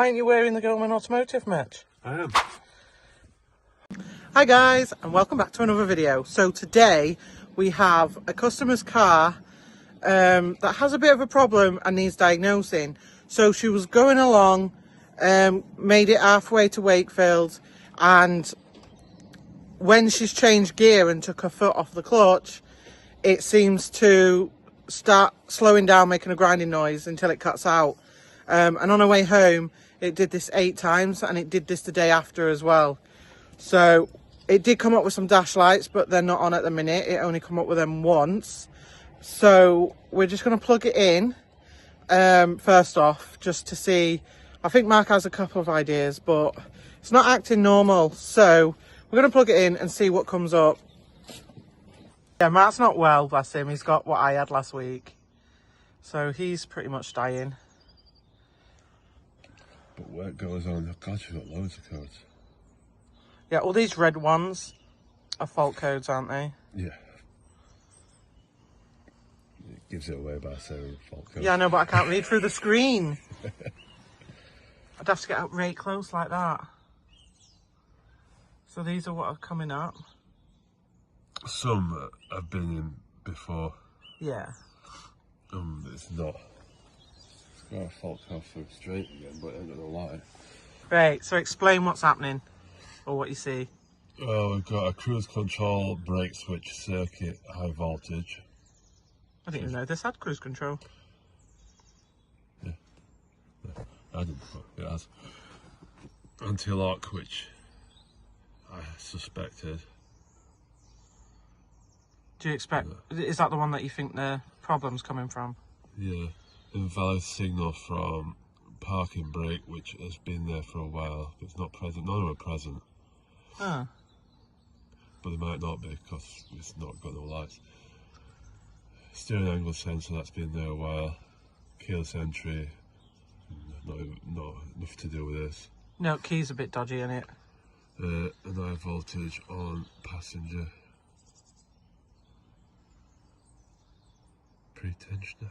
Why aren't you wearing the Goldman Automotive merch? I am. Hi guys, and welcome back to another video. So today we have a customer's car that has a bit of a problem and needs diagnosing. So she was going along, made it halfway to Wakefield, and when she's changed gear and took her foot off the clutch, it seems to start slowing down, making a grinding noise until it cuts out. And on her way home, it did this 8 times, and it did this the day after as well. So it did come up with some dash lights, but they're not on at the minute. It only come up with them once. So we're just going to plug it in first off, just to see. I think Mark has a couple of ideas, but it's not acting normal. So we're going to plug it in and see what comes up. Yeah, Mark's not well, bless him. He's got what I had last week. So he's pretty much dying. But work goes on. God, you've got loads of codes. Yeah, all these red ones are fault codes, aren't they? Yeah. It gives it away by saying fault codes. Yeah, I know, but I can't read through the screen. I'd have to get up right close like that. So these are what are coming up. Some have been in before. Yeah. It's not. It's got a fault code for straight again, but I'm not gonna lie. Right, so explain what's happening, or what you see. Well, we've got a cruise control brake switch circuit, high voltage. I didn't even know this had cruise control. Yeah. I didn't, but it has. Anti-lock, which I suspected. Do you expect, is that the one that you think the problem's coming from? Yeah. Invalid signal from parking brake, which has been there for a while, but it's not present. None of them are present. Oh. But they might not be because it's not got no lights. Steering angle sensor, that's been there a while. Keyless entry, not enough to do with this. No, key's a bit dodgy, isn't it? An high voltage on passenger. Pre-tensioner.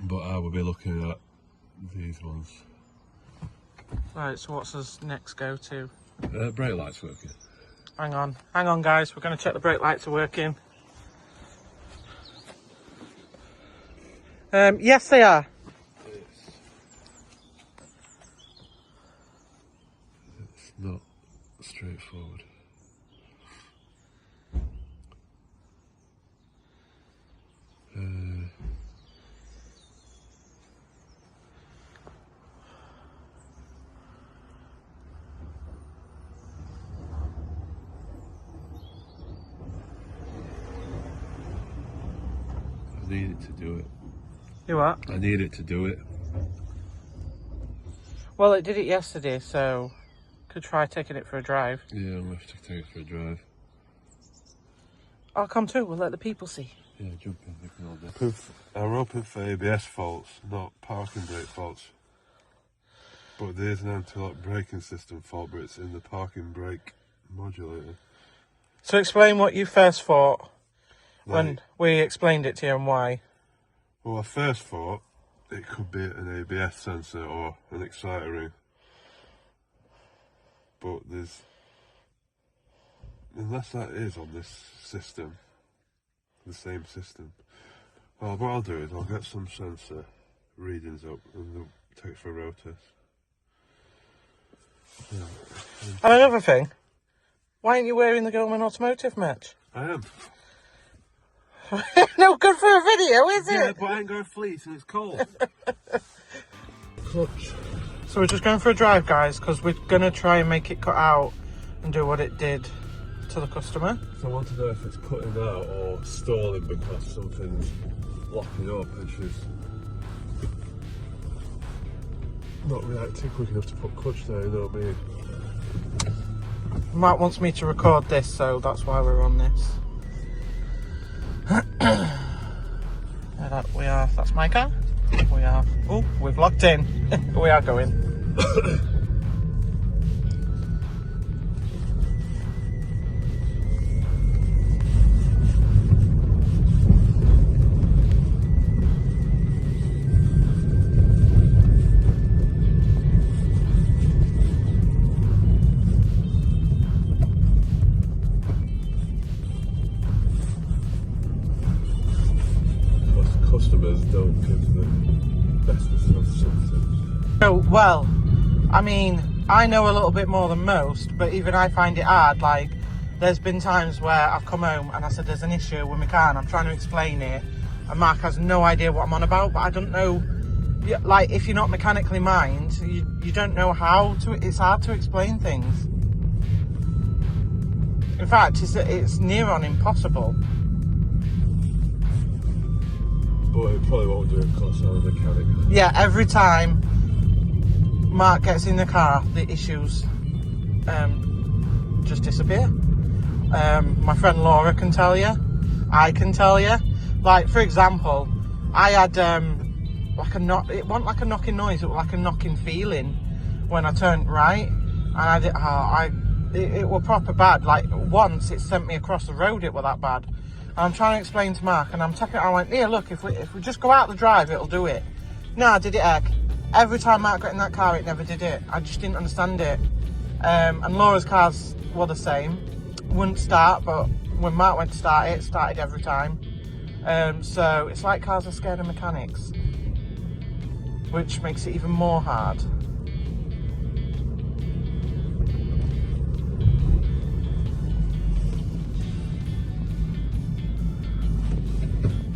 But I will be looking at these ones. Right, so what's his next go to? Brake lights working. Hang on guys, we're going to check the brake lights are working. Yes they are. It's not straightforward. I need it to do it. You what? I need it to do it. Well, it did it yesterday, so could try taking it for a drive. Yeah, I'm going to have to take it for a drive. I'll come too, we'll let the people see. Yeah, jump in, we can all do. I'm hoping for ABS faults, not parking brake faults. But there's an anti-lock braking system fault, but it's in the parking brake modulator. So explain what you first thought when we explained it to you and why. Well, I first thought it could be an ABS sensor or an exciter ring. But there's... Unless that is on this system, the same system. Well, what I'll do is I'll get some sensor readings up and we'll take it for a road test. Yeah. And another thing, why aren't you wearing the Goldman Automotive merch? I am. No good for a video, is it? Yeah, but I ain't got a fleece and it's cold. Clutch. So we're just going for a drive, guys, because we're going to try and make it cut out and do what it did to the customer. So I want to know if it's cutting out or stalling because something's locking up and she's not reacting quick enough to put clutch there, you know what I mean? Mark wants me to record this, so that's why we're on this. We are, that's my car. We are, oh, we've locked in. We are going. asbestos or something. Oh, well, I mean, I know a little bit more than most, but even I find it hard. Like, there's been times where I've come home and I said there's an issue with my car and I'm trying to explain it, and Mark has no idea what I'm on about, but I don't know. Like, if you're not mechanically minded, you don't know how to. It's hard to explain things. In fact, it's near on impossible. But it probably won't do it because I'm a mechanic. Yeah, every time Mark gets in the car, the issues just disappear. My friend Laura can tell you. I can tell you. Like, for example, I had like a knock. It wasn't like a knocking noise. It was like a knocking feeling when I turned right, and it was proper bad. Like, once it sent me across the road. It was that bad. And I'm trying to explain to Mark, and I went, here, look, if we just go out the drive, it'll do it. No, did it heck? Every time Mark got in that car, it never did it. I just didn't understand it. And Laura's cars were the same. Wouldn't start, but when Mark went to start it, started every time. So it's like cars are scared of mechanics, which makes it even more hard.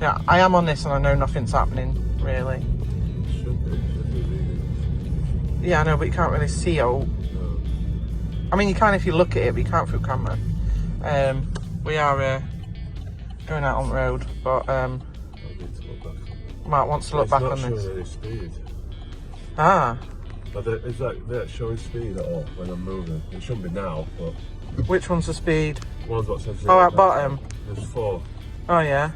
Yeah, I am on this and I know nothing's happening, really. Should be reading. Yeah, I know, but you can't really see. Oh, No. I mean, you can if you look at it, but you can't through camera. We are going out on the road, but I need to look back on that. Mark wants to look back on It's not this. showing any speed. Ah, But is that showing speed at all when I'm moving? It shouldn't be now, but which one's the speed? one's what says Oh, zero. at bottom. There's 4. Oh, yeah.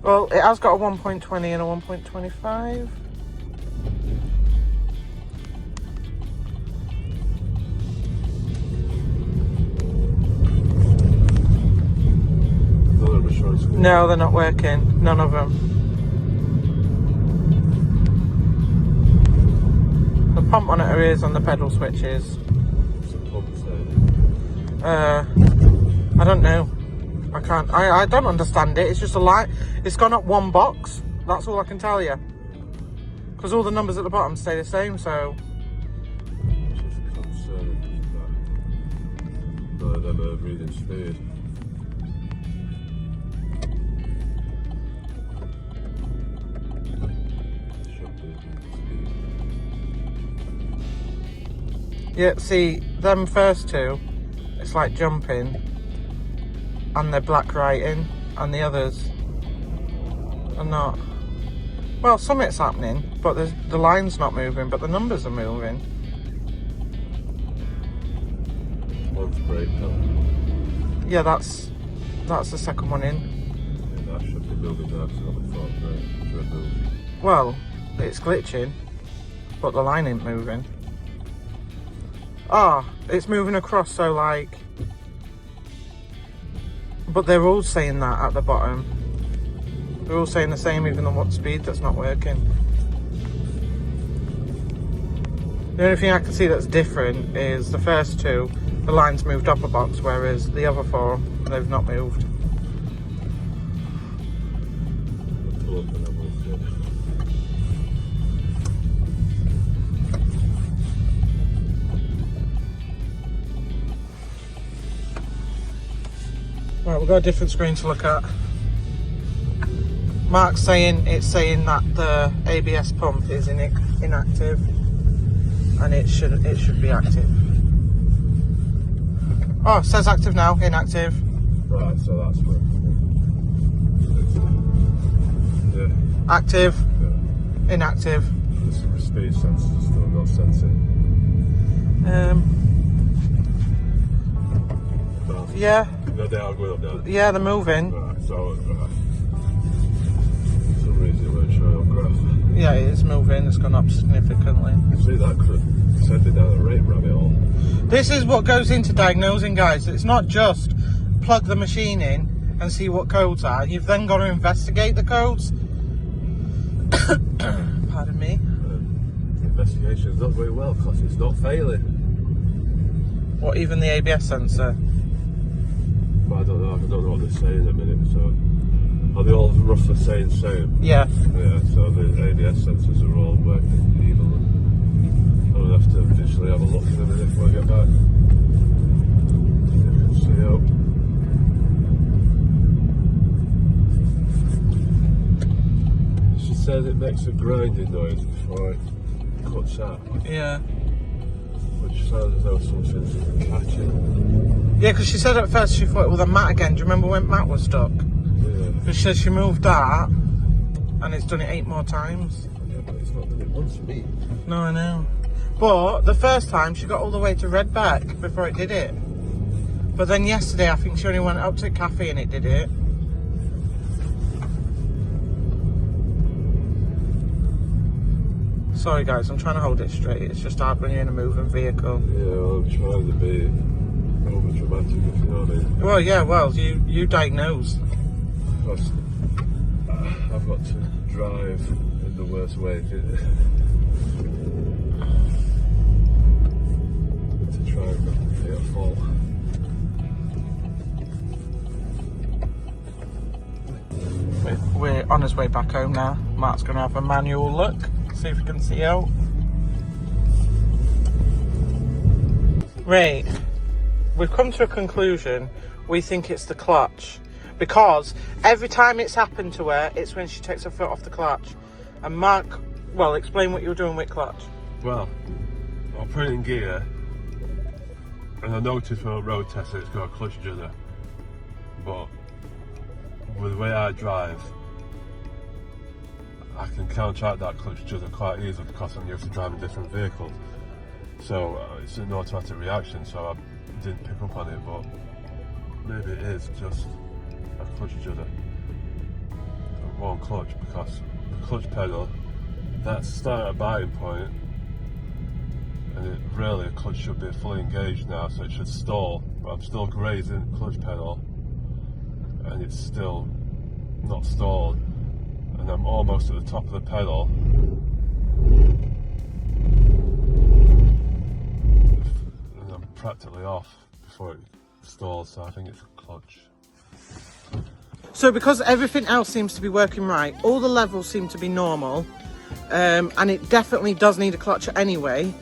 Well, it has got a 1.20 and a 1.25. None of them are showing speed. No, they're not working. None of them. The pump monitor is on the pedal switches. It's a pump saying. I don't know. I can't. I don't understand it. It's just a light. It's gone up one box. That's all I can tell you. Because all the numbers at the bottom stay the same. So It's just concerning that none of them are reading speed. Should be reading speed. yeah. See, them first two, it's like jumping, and they're black writing, and the others are not. Well, something's happening, but the line's not moving, but the numbers are moving. One's brake now. Yeah, that's the second one in. Yeah, that should be moving now because I've got the front brake. Should move. Well, it's glitching, but the line ain't moving. Ah, it's moving across, so like... But they're all saying that at the bottom. They're all saying the same, even on what speed that's not working. The only thing I can see that's different is the first two, the line's moved up a box, whereas the other four, they've not moved. I'll pull up and I will see. Right, we've got a different screen to look at. Mark's saying it's saying that the ABS pump is inactive, and it should be active. Oh, it says active now, inactive. Right, so that's where. Yeah. Active, Yeah. inactive. The speed sensors are still not sensing. No. Yeah, No, they are going up now. yeah, they're moving. Right, so for some reason it won't show on graph. Yeah, it is moving. It's gone up significantly. You see that could send it down a rate rabbit hole. This is what goes into diagnosing, guys. It's not just plug the machine in and see what codes are. You've then got to investigate the codes. Pardon me. The investigation is not going well because it's not failing. What, even the ABS sensor? But I don't know what they're saying in a minute, so Are they all roughly saying same? Yeah. Yeah, so the ABS sensors are all working evenly. I'm going to have to visually have a look in a minute before I get back. You can see out. She says it makes a grinding noise before it cuts out. Yeah. Which sounds as though something's catching. Yeah, because she said at first she thought it was a mat again. Do you remember when Matt was stuck? Yeah. Because she said she moved that and it's done it 8 more times. Yeah, but it's not done it once for me. No, I know. But the first time she got all the way to Redback before it did it. But then yesterday I think she only went up to the cafe and it did it. Sorry guys, I'm trying to hold it straight. It's just hard when you're in a moving vehicle. Yeah, well, I'm trying to be over dramatic, if you know what I mean. Well, yeah, well, you diagnose. Because I've got to drive in the worst way to try and not be at fault. We're on his way back home now. Matt's going to have a manual look, see if we can see out. Right, we've come to a conclusion. We think it's the clutch. Because every time it's happened to her, it's when she takes her foot off the clutch. And Mark, well, explain what you're doing with clutch. Well, I'll put it in gear, and I noticed when I road tested it's got a clutch judder. But with the way I drive, I can counteract that clutch judder quite easily because I'm used to driving different vehicles. So it's an automatic reaction, so I didn't pick up on it, but maybe it is just a clutch judder. It won't clutch because the clutch pedal, that's start at a biting point, and it really, the clutch should be fully engaged now, so it should stall, but I'm still grazing the clutch pedal and it's still not stalled, and I'm almost at the top of the pedal and I'm practically off before it stalls, so I think it's a clutch. So because everything else seems to be working right, all the levels seem to be normal, and it definitely does need a clutch anyway,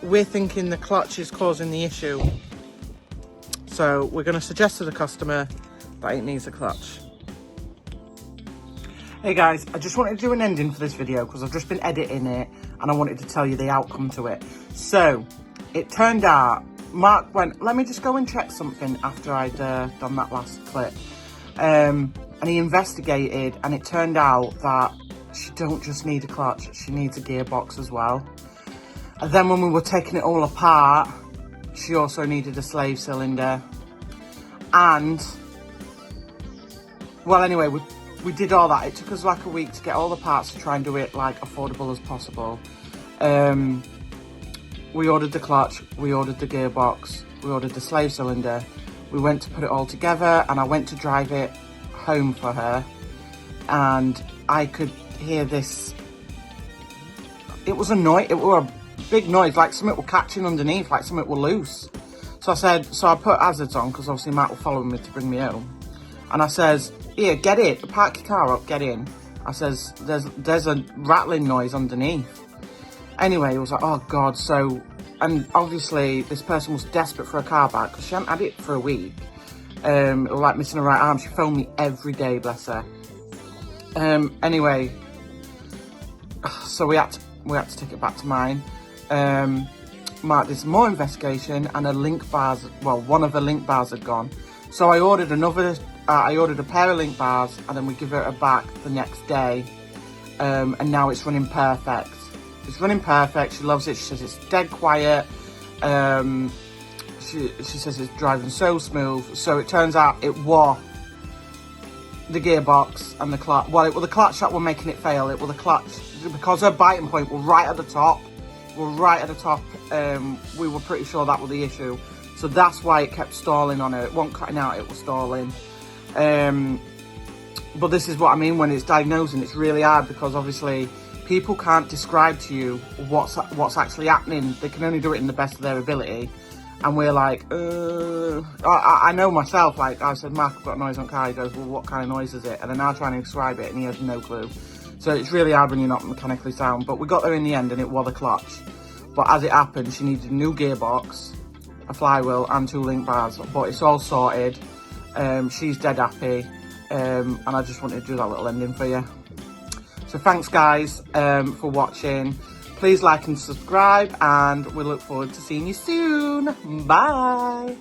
we're thinking the clutch is causing the issue. So we're going to suggest to the customer that it needs a clutch. Hey guys, I just wanted to do an ending for this video because I've just been editing it and I wanted to tell you the outcome to it. So it turned out, Mark went, let me just go and check something after I'd done that last clip. And he investigated, and it turned out that she don't just need a clutch, she needs a gearbox as well. And then when we were taking it all apart, she also needed a slave cylinder. And, well anyway, we did all that. It took us like a week to get all the parts to try and do it like affordable as possible. We ordered the clutch, we ordered the gearbox, we ordered the slave cylinder. We went to put it all together, and I went to drive it home for her, and I could hear this. It was a noise, it was a big noise, like something were catching underneath, like something were loose. So I put hazards on, because obviously Matt was following me to bring me home. And I says, here, get it, park your car up, get in. I says, there's a rattling noise underneath. Anyway, it was like, oh God, so, and obviously this person was desperate for a car back because she hadn't had it for a week. It was like missing her right arm. She phoned me every day, bless her. Anyway, so we had to take it back to mine. Mark did some more investigation, and a link bars, well, one of the link bars had gone. So I ordered I ordered a pair of link bars, and then we give her back the next day. And now it's running perfect. It's running perfect. She loves it. She says it's dead quiet. She says it's driving so smooth. So it turns out it was the gearbox and the clutch. Well, it was the clutch that were making it fail. It was the clutch, because her biting point was right at the top. We were pretty sure that was the issue. So that's why it kept stalling on her. It wasn't cutting out, it was stalling. But this is what I mean when it's diagnosing. It's really hard because obviously people can't describe to you what's actually happening. They can only do it in the best of their ability. And we're like, I know myself, like I said, Mark, I've got a noise on car. He goes, well, what kind of noise is it? And then I try and describe it and he has no clue. So it's really hard when you're not mechanically sound. But we got there in the end and it was a clutch. But as it happened, she needed a new gearbox, a flywheel and 2 link bars. But it's all sorted. She's dead happy. And I just wanted to do that little ending for you. So thanks guys for watching. Please like and subscribe, and we look forward to seeing you soon. Bye.